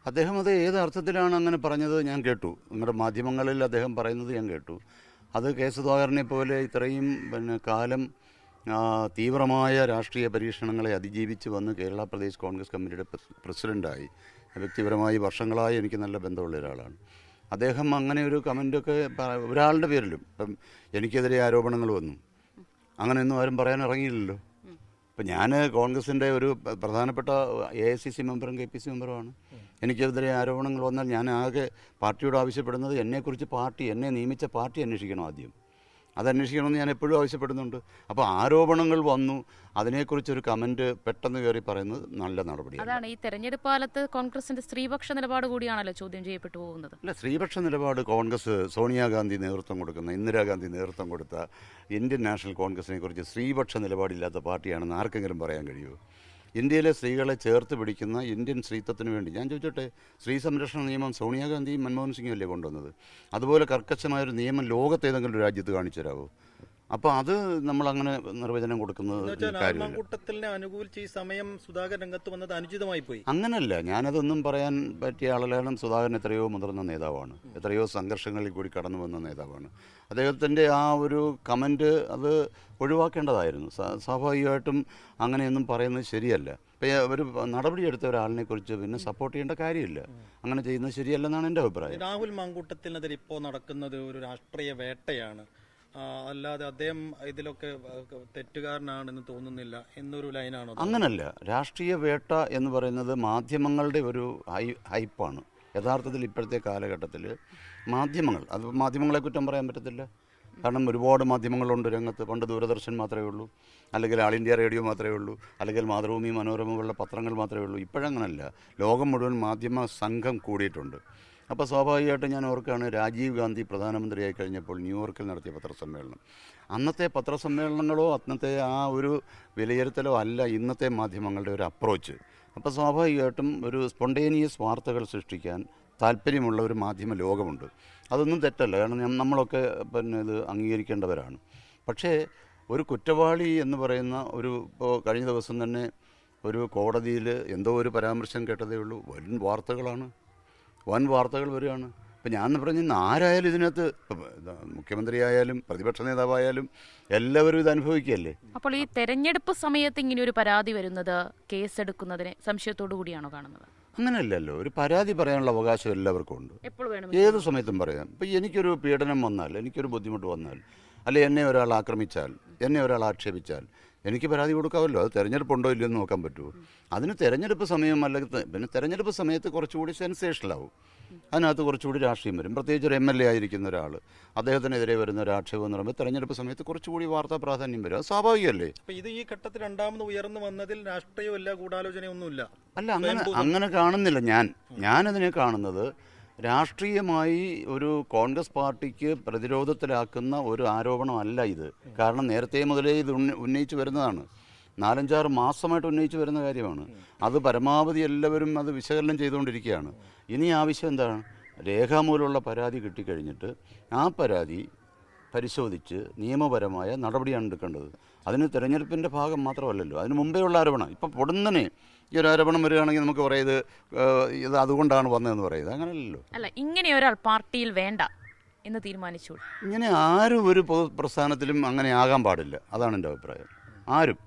അദ്ദേഹം അത് ഏത് അർത്ഥത്തിലാണ് അങ്ങനെ പറഞ്ഞത് ഞാൻ കേട്ടു. നിങ്ങളുടെ മാധ്യമങ്ങളിൽ അദ്ദേഹം പറയുന്നത് ഞാൻ കേട്ടു. അത് കെ സുധാകരനെ പോലെ ഇത്രയും കാലം തീവ്രമായ രാഷ്ട്രീയ പരീക്ഷണങ്ങളെ അതിജീവിച്ച് വന്ന് കേരള പ്രദേശ് കോൺഗ്രസ് കമ്മിറ്റിയുടെ പ്രസിഡൻ്റായി വ്യക്തിപരമായി വർഷങ്ങളായി എനിക്ക് നല്ല ബന്ധമുള്ള ഒരാളാണ്. അദ്ദേഹം അങ്ങനെ ഒരു കമൻ്റൊക്കെ ഒരാളുടെ പേരിലും ഇപ്പം എനിക്കെതിരെ ആരോപണങ്ങൾ വന്നു, അങ്ങനെയൊന്നും ആരും പറയാൻ ഇറങ്ങിയില്ലല്ലോ. ഇപ്പം ഞാൻ കോൺഗ്രസിൻ്റെ ഒരു പ്രധാനപ്പെട്ട AICC മെമ്പറും KPC മെമ്പറുമാണ്. എനിക്കെതിരെ ആരോപണങ്ങൾ വന്നാൽ ഞാൻ ആകെ പാർട്ടിയോട് ആവശ്യപ്പെടുന്നത് എന്നെക്കുറിച്ച് എന്നെ നിയമിച്ച പാർട്ടി അന്വേഷിക്കണം. ആദ്യം അതന്വേഷിക്കണമെന്ന് ഞാൻ എപ്പോഴും ആവശ്യപ്പെടുന്നുണ്ട്. അപ്പോൾ ആരോപണങ്ങൾ വന്നു, അതിനെക്കുറിച്ചൊരു കമൻറ്റ് പെട്ടെന്ന് കയറി പറയുന്നത് നല്ല നടപടിയാണ്. അതാണ് ഈ തെരഞ്ഞെടുപ്പ് കാലത്ത് കോൺഗ്രസിന്റെ സ്ത്രീപക്ഷ നിലപാട് കൂടിയാണല്ലോ ചോദ്യം ചെയ്യപ്പെട്ടു പോകുന്നത്. അല്ല, സ്ത്രീപക്ഷ നിലപാട് കോൺഗ്രസ് ഇന്ദിരാഗാന്ധി നേതൃത്വം കൊടുത്ത ഇന്ത്യൻ നാഷണൽ കോൺഗ്രസിനെ കുറിച്ച് സ്ത്രീപക്ഷ നിലപാടില്ലാത്ത പാർട്ടിയാണെന്ന് ആർക്കെങ്കിലും പറയാൻ കഴിയുമോ? ഇന്ത്യയിലെ സ്ത്രീകളെ ചേർത്ത് പിടിക്കുന്ന ഇന്ത്യൻ സ്ത്രീത്വത്തിന് വേണ്ടി ഞാൻ ചോദിച്ചോട്ടെ, സ്ത്രീ സംരക്ഷണ നിയമം സോണിയാഗാന്ധിയും മൻമോഹൻ സിംഗും അല്ലേ കൊണ്ടുവന്നത്? അതുപോലെ കർക്കശമായൊരു നിയമം ലോകത്ത് ഏതെങ്കിലും ഒരു രാജ്യത്ത് കാണിച്ചു തരാമോ? അപ്പോൾ അത് നമ്മളങ്ങനെ നിർവചനം കൊടുക്കുന്നത് കാര്യമില്ല. അനുകൂലിച്ച് ഈ സമയം സുധാകരൻ രംഗത്ത് വന്നത് അനുചിതമായി പോയി. അങ്ങനല്ല, ഞാനതൊന്നും പറയാൻ പറ്റിയ ആളാണ്. സുധാകരൻ എത്രയോ മുതിർന്ന നേതാവാണ്, എത്രയോ സംഘർഷങ്ങളിൽ കൂടി കടന്നു വന്ന നേതാവാണ്. അദ്ദേഹത്തിൻ്റെ ആ ഒരു കമൻറ്റ് അത് ഒഴിവാക്കേണ്ടതായിരുന്നു. സ്വാഭാവികമായിട്ടും അങ്ങനെയൊന്നും പറയുന്നത് ശരിയല്ല. ഇപ്പം ഒരു നടപടിയെടുത്ത ഒരാളിനെക്കുറിച്ച് പിന്നെ സപ്പോർട്ട് ചെയ്യേണ്ട കാര്യമില്ല. അങ്ങനെ ചെയ്യുന്നത് ശരിയല്ലെന്നാണ് എൻ്റെ അഭിപ്രായം. രാഹുൽ മാങ്കൂട്ടത്തിനെതിരെ ഇപ്പോൾ നടക്കുന്നത് ഒരു രാഷ്ട്രീയ വേട്ടയാണ്, അല്ലാതെ അദ്ദേഹം ഇതിലൊക്കെ തെറ്റുകാരനാണെന്ന് തോന്നുന്നില്ല എന്നൊരു ലൈനാണോ? അങ്ങനല്ല. രാഷ്ട്രീയ വേട്ട എന്ന് പറയുന്നത് മാധ്യമങ്ങളുടെ ഒരു ഹൈപ്പാണ്. യഥാർത്ഥത്തിൽ ഇപ്പോഴത്തെ കാലഘട്ടത്തിൽ മാധ്യമങ്ങളെ കുറ്റം പറയാൻ പറ്റത്തില്ല. കാരണം ഒരുപാട് മാധ്യമങ്ങളുണ്ട് രംഗത്ത്. പണ്ട് ദൂരദർശൻ മാത്രമേ ഉള്ളൂ, അല്ലെങ്കിൽ ആൾ ഇന്ത്യ റേഡിയോ മാത്രമേ ഉള്ളൂ, അല്ലെങ്കിൽ മാതൃഭൂമി, മനോരമ പോലുള്ള പത്രങ്ങൾ മാത്രമേ ഉള്ളൂ. ഇപ്പോഴങ്ങനല്ല, ലോകം മുഴുവൻ മാധ്യമ സംഘം കൂടിയിട്ടുണ്ട്. അപ്പോൾ സ്വാഭാവികമായിട്ടും ഞാൻ ഓർക്കുകയാണ്, രാജീവ് ഗാന്ധി പ്രധാനമന്ത്രിയായി കഴിഞ്ഞപ്പോൾ ന്യൂയോർക്കിൽ നടത്തിയ പത്രസമ്മേളനം. അന്നത്തെ പത്രസമ്മേളനങ്ങളോ അന്നത്തെ ആ ഒരു വിലയിരുത്തലോ അല്ല ഇന്നത്തെ മാധ്യമങ്ങളുടെ ഒരു അപ്രോച്ച്. അപ്പോൾ സ്വാഭാവികമായിട്ടും ഒരു സ്പോണ്ടേനിയസ് വാർത്തകൾ സൃഷ്ടിക്കാൻ താല്പര്യമുള്ള ഒരു മാധ്യമ ലോകമുണ്ട്. അതൊന്നും തെറ്റല്ല, കാരണം നമ്മളൊക്കെ ഇത് അംഗീകരിക്കേണ്ടവരാണ്. പക്ഷേ ഒരു കുറ്റവാളി എന്ന് പറയുന്ന ഇപ്പോൾ കഴിഞ്ഞ ദിവസം തന്നെ ഒരു കോടതിയിൽ എന്തോ ഒരു പരാമർശം കേട്ടതേ ഉള്ളൂ. വൻ വാർത്തകൾ വരികയാണ്. ഇപ്പം ഞാൻ പറഞ്ഞ ആരായാലും ഇതിനകത്ത് മുഖ്യമന്ത്രി ആയാലും പ്രതിപക്ഷ നേതാവായാലും എല്ലാവരും ഇത് അനുഭവിക്കുകയല്ലേ. അപ്പോൾ ഈ തെരഞ്ഞെടുപ്പ് സമയത്ത് ഇങ്ങനെ ഒരു പരാതി വരുന്നത് കേസെടുക്കുന്നതിനെ സംശയത്തോടു കൂടിയാണോ കാണുന്നത്? അങ്ങനെയല്ലല്ലോ. ഒരു പരാതി പറയാനുള്ള അവകാശം എല്ലാവർക്കും ഉണ്ട്, ഏത് സമയത്തും പറയാം. ഇപ്പം എനിക്കൊരു പീഡനം വന്നാൽ, എനിക്കൊരു ബുദ്ധിമുട്ട് വന്നാൽ, അല്ലെ എന്നെ ഒരാൾ ആക്രമിച്ചാൽ, എന്നെ ഒരാൾ ആക്ഷേപിച്ചാൽ എനിക്ക് പരാതി കൊടുക്കാമല്ലോ. അത് തെരഞ്ഞെടുപ്പുണ്ടോ ഇല്ലയോ എന്ന് നോക്കാൻ പറ്റുമോ? അതിന് തെരഞ്ഞെടുപ്പ് സമയം അല്ലെങ്കിൽ പിന്നെ തെരഞ്ഞെടുപ്പ് സമയത്ത് കുറച്ചുകൂടി സെൻസേഷനാവും, അതിനകത്ത് കുറച്ചുകൂടി രാഷ്ട്രീയം വരും. പ്രത്യേകിച്ച് ഒരു MLA ആയിരിക്കുന്ന ഒരാൾ, അദ്ദേഹത്തിനെതിരെ വരുന്ന ഒരു ആക്ഷേപം എന്ന് പറയുമ്പോൾ തെരഞ്ഞെടുപ്പ് സമയത്ത് കുറച്ചുകൂടി വാർത്താ പ്രാധാന്യം വരും. അത് സ്വാഭാവികമല്ലേ. ഇത് ഈ ഘട്ടത്തിൽ രണ്ടാമത് ഉയർന്നു വന്നതിൽ രാഷ്ട്രീയമില്ല, ഗൂഢാലോചനയൊന്നുമില്ല. അല്ല, അങ്ങനെ കാണുന്നില്ല. ഞാനതിനെ കാണുന്നത് രാഷ്ട്രീയമായി ഒരു കോൺഗ്രസ് പാർട്ടിക്ക് പ്രതിരോധത്തിലാക്കുന്ന ഒരു ആരോപണമല്ല ഇത്. കാരണം നേരത്തെ മുതലേ ഇത് ഉന്നയിച്ചു വരുന്നതാണ്, 4-5 മാസമായിട്ട് ഉന്നയിച്ചു വരുന്ന കാര്യമാണ്. അത് പരമാവധി എല്ലാവരും അത് വിശകലനം ചെയ്തുകൊണ്ടിരിക്കുകയാണ്. ഇനി ആവശ്യം എന്താണ്? രേഖാമൂലമുള്ള പരാതി കിട്ടിക്കഴിഞ്ഞിട്ട് ആ പരാതി പരിശോധിച്ച് നിയമപരമായ നടപടിയാണ് എടുക്കേണ്ടത്. അതിന് തെരഞ്ഞെടുപ്പിൻ്റെ ഭാഗം മാത്രമല്ലല്ലോ, അതിന് മുമ്പേ ഉള്ള ആരോപണം. ഇപ്പം പൊടുന്നനെ ഈ ഒരു ആരോപണം വരികയാണെങ്കിൽ നമുക്ക് പറയുന്നത് ഇത് അതുകൊണ്ടാണ് വന്നതെന്ന് പറയുന്നത്. അങ്ങനെയല്ലല്ലോ. അല്ല, ഇങ്ങനെ ഒരാൾ പാർട്ടിയിൽ വേണ്ട എന്ന് തീരുമാനിച്ചു. ഇങ്ങനെ ആരും ഒരു പൊതുപ്രസ്ഥാനത്തിലും അങ്ങനെ ആകാൻ പാടില്ല. അതാണ് എൻ്റെ അഭിപ്രായം. ആരും